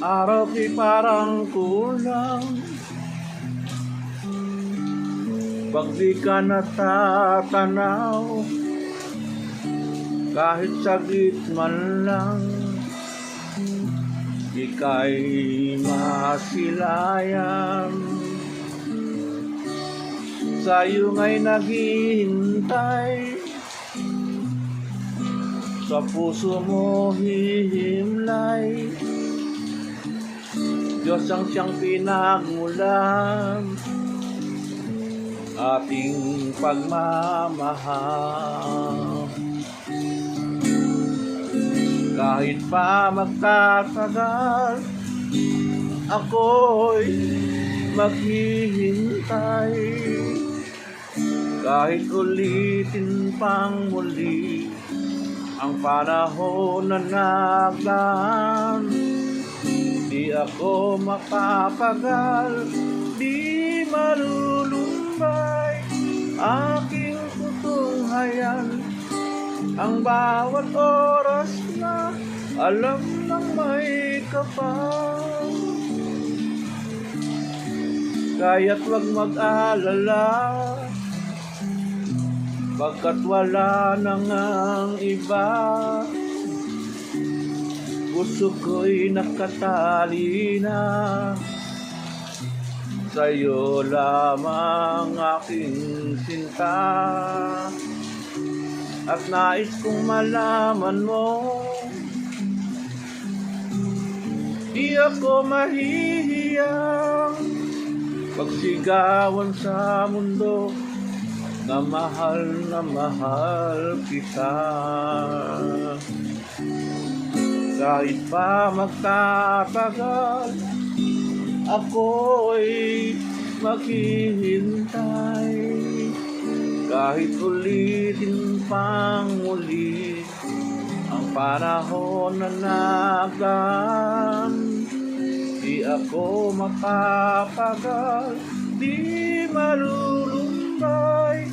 Araw ko'y parang kulang pag di ka natatanaw, kahit saglit man lang ika'y masilayan. Sa'yo nga'y naghihintay, sa puso mo hihimlay. Diyos ang siyang pinagmulan, ating pagmamahal. Kahit pa magtatagal, ako'y maghihintay. Kahit ulitin pang muli ang panahon na nagdaan, di ako mapapagal, di malulumbay aking tutunghayan. Ang bawat oras na alam ng may kapal, kaya't wag mag-alala, pagkat wala nang ang iba. Puso ko'y nakatali na, sa'yo lamang aking sinta. At nais kong malaman mo, di ako mahihiyang pagsigawan sa mundo na mahal kita. Kahit pa magtatagal, ako'y maghihintay. Kahit ulitin pang muli ang panahon na nagdaan, di ako mapapagal, di malulumbay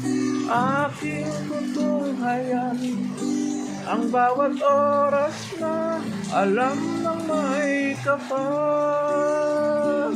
aking tutunghayan. Ang bawat oras na alam ng may kapal.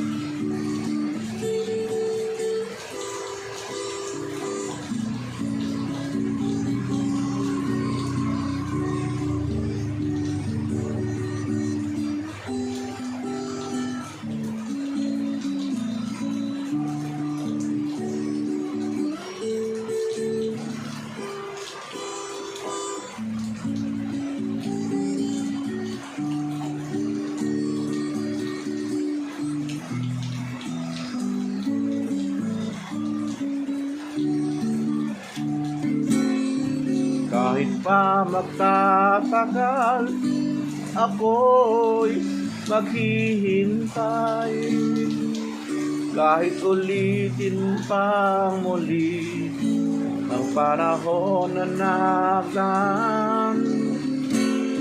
Kahit pa magtatagal, ako'y maghihintay. Kahit ulitin pang muli ang panahon na nagdaan,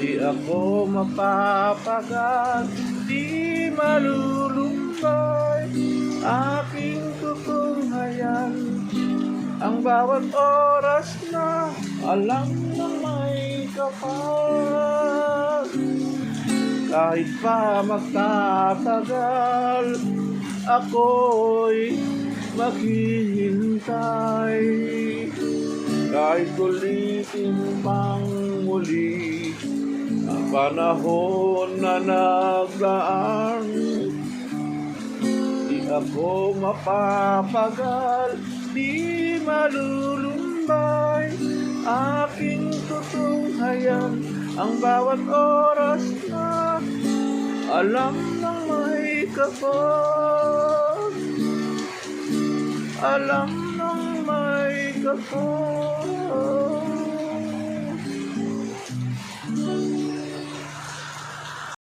di ako mapapagal, di malulumbay aking tutunghayan. Ang bawat oras na alam ng may kapal, kahit pa magtatagal, ako'y maghihintay. Kahit ulitin pang muli ang panahon na nagdaan, di ako mapapagal, di malulumbay aking tutunghayan. Ang bawat oras na alam ng may kapal, alam ng may kapal.